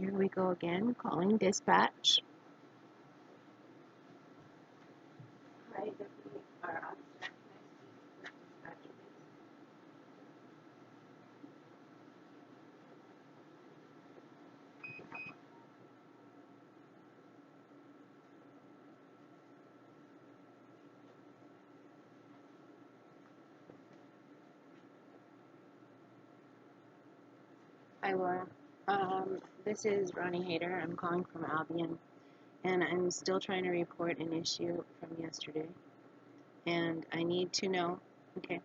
Here we go again, calling dispatch. Hi, Deputy, or Officer, can I speak with dispatch, please? Hi, Laura. This is Ronnie Hayter. I'm calling from Albion, and I'm still trying to report an issue from yesterday. And I need to know. Okay,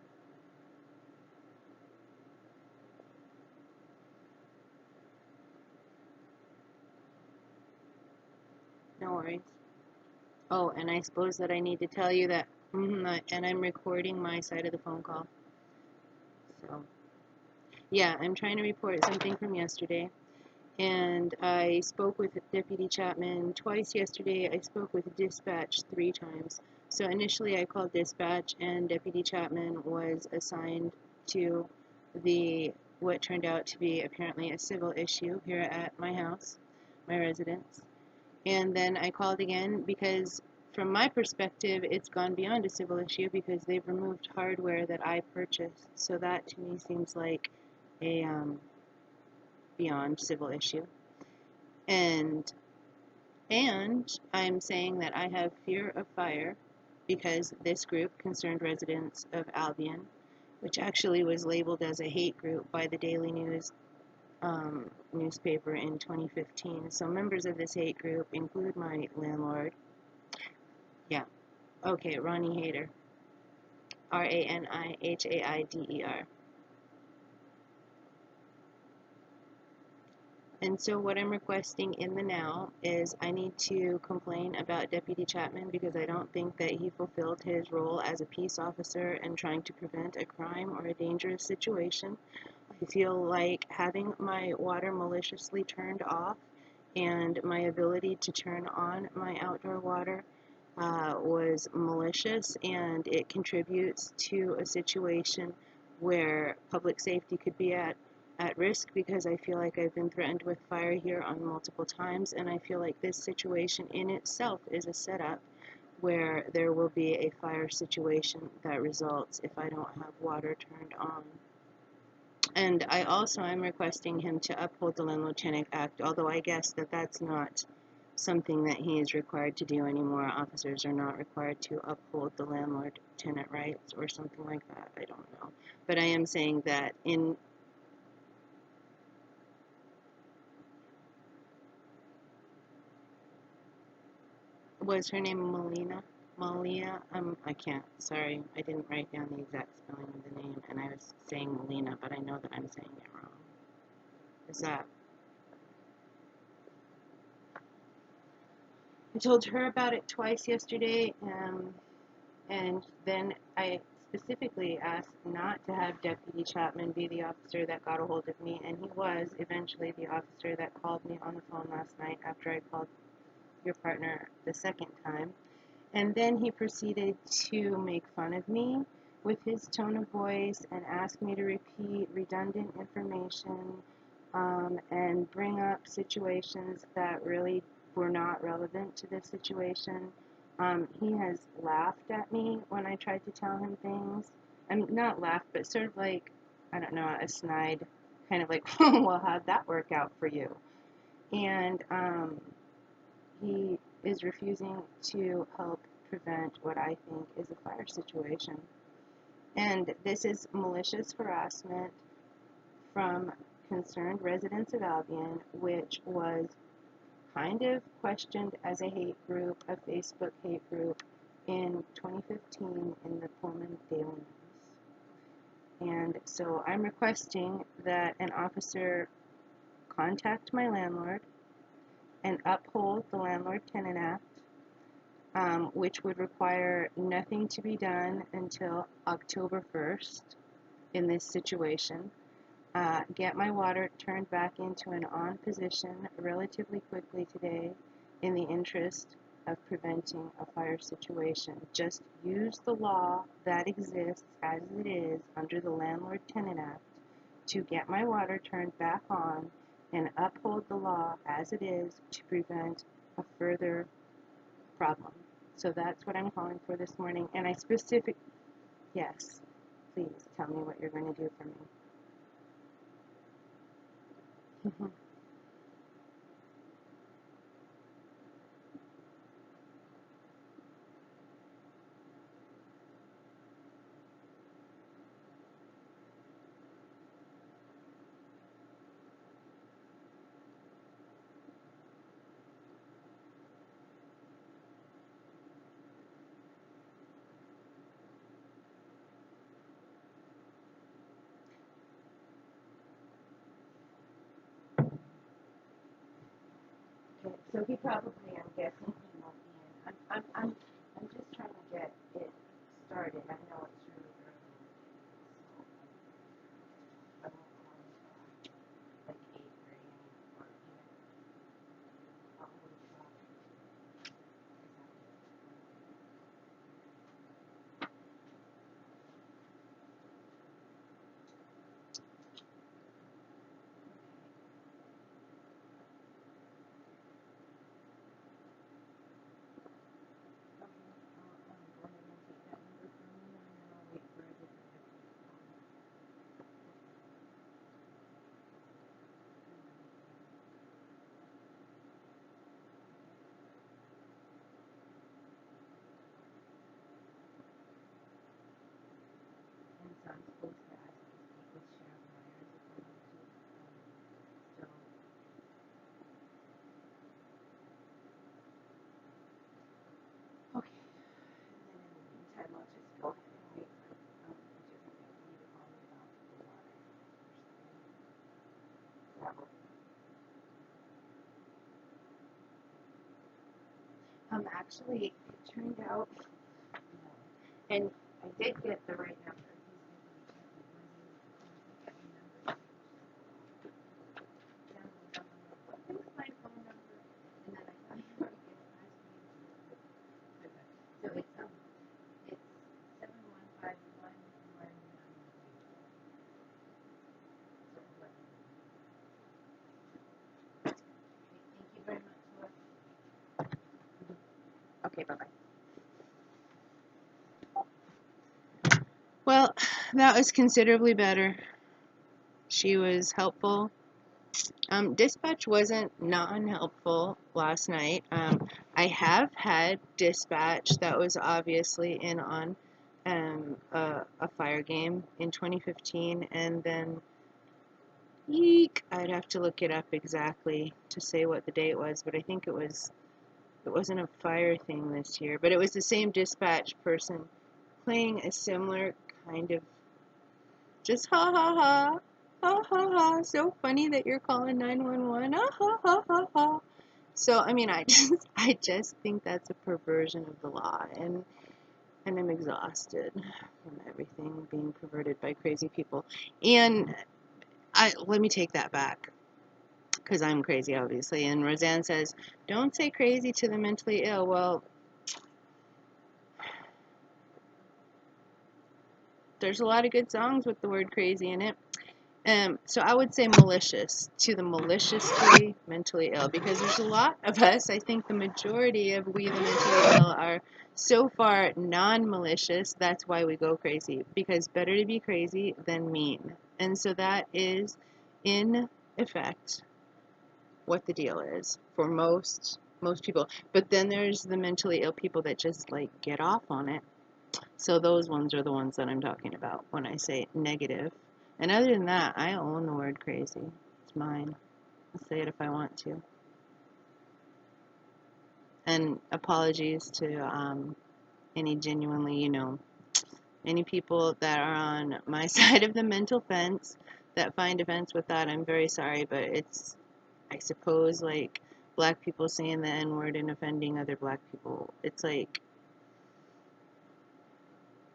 no worries. Oh, and I suppose that I need to tell you that, and I'm recording my side of the phone call. So, yeah, I'm trying to report something from yesterday. And I spoke with Deputy Chapman twice yesterday. I spoke with dispatch 3 times. So initially I called dispatch and Deputy Chapman was assigned to the what turned out to be apparently a civil issue here at my house, my residence. And then I called again because from my perspective it's gone beyond a civil issue because they've removed hardware that I purchased. So that to me seems like a beyond civil issue. And I'm saying that I have fear of fire because this group, Concerned Residents of Albion, which actually was labeled as a hate group by the Daily News newspaper in 2015. So members of this hate group include my landlord. Yeah, okay, Ronnie Hayter. Ranihaider. And so what I'm requesting in the now is I need to complain about Deputy Chapman because I don't think that he fulfilled his role as a peace officer and trying to prevent a crime or a dangerous situation. I feel like having my water maliciously turned off and my ability to turn on my outdoor water was malicious, and it contributes to a situation where public safety could be at risk because I feel like I've been threatened with fire here on multiple times, and I feel like this situation in itself is a setup where there will be a fire situation that results if I don't have water turned on. And I also am requesting him to uphold the Landlord-Tenant Act, although I guess that that's not something that he is required to do anymore. Officers are not required to uphold the landlord-tenant rights or something like that. I don't know. But I am saying that in was her name Melina? Malia? I can't. Sorry, I didn't write down the exact spelling of the name, and I was saying Melina, but I know that I'm saying it wrong. Is that I told her about it twice yesterday, and then I specifically asked not to have Deputy Chapman be the officer that got a hold of me, and he was eventually the officer that called me on the phone last night after I called your partner the second time. And then he proceeded to make fun of me with his tone of voice and ask me to repeat redundant information and bring up situations that really were not relevant to this situation. He has laughed at me when I tried to tell him things. I mean, not laughed, but sort of like, I don't know, a snide, kind of like, well, how'd that work out for you? And he is refusing to help prevent what I think is a fire situation. And this is malicious harassment from Concerned Residents of Albion, which was kind of questioned as a hate group, a Facebook hate group, in 2015 in the Pullman Daily News. And so I'm requesting that an officer contact my landlord and uphold the Landlord-Tenant Act, which would require nothing to be done until October 1st in this situation. Get my water turned back into an on position relatively quickly today in the interest of preventing a fire situation. Just use the law that exists as it is under the Landlord-Tenant Act to get my water turned back on and uphold the law as it is to prevent a further problem. So that's what I'm calling for this morning. And yes, please tell me what you're going to do for me. Okay, so he probably, I'm guessing he won't be in. I'm just trying to get it started. I know it's really early in the day, so I won't call until like 8:30 or even I'll hold off. And so I'm supposed to ask these people to share wires if they want to. So, okay. And then in the meantime, I'll just go ahead and wait for a different company to call me about the water or something. That will, actually, it turned out, and I did get the right number. He's going to check it. What is my phone number? And then I thought you were going to ask me to. So it's 71511. So thank you very much. Okay, bye bye. Well, that was considerably better. She was helpful. Dispatch wasn't non-helpful last night. I have had dispatch that was obviously in on a fire game in 2015, and then eek, I'd have to look it up exactly to say what the date was, but I think it wasn't a fire thing this year, but it was the same dispatch person playing a similar kind of just ha ha ha. Ha ha ha, so funny that you're calling 911. Ha ha ha ha ha. So I mean, I just think that's a perversion of the law, and I'm exhausted from everything being perverted by crazy people. And I let me take that back because I'm crazy, obviously. And Roseanne says, "Don't say crazy to the mentally ill." Well, there's a lot of good songs with the word crazy in it. So I would say malicious to the maliciously mentally ill, because there's a lot of us. I think the majority of we the mentally ill are so far non-malicious. That's why we go crazy, because better to be crazy than mean. And so that is, in effect, what the deal is for most people. But then there's the mentally ill people that just like get off on it. So those ones are the ones that I'm talking about when I say negative. And other than that, I own the word crazy. It's mine. I'll say it if I want to. And apologies to any genuinely, any people that are on my side of the mental fence that find offense with that. I'm very sorry, but it's, I suppose, like black people saying the N word and offending other black people. It's like,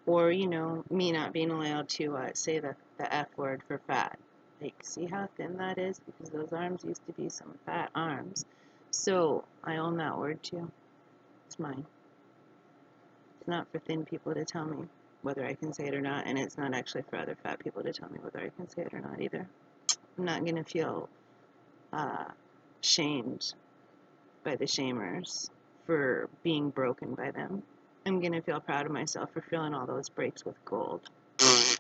or, me not being allowed to say the F word for fat. Like, see how thin that is? Because those arms used to be some fat arms. So, I own that word too. It's mine. It's not for thin people to tell me whether I can say it or not, and it's not actually for other fat people to tell me whether I can say it or not either. I'm not going to feel uh, shamed by the shamers for being broken by them. I'm going to feel proud of myself for filling all those breaks with gold. That's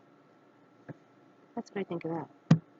what I think of that.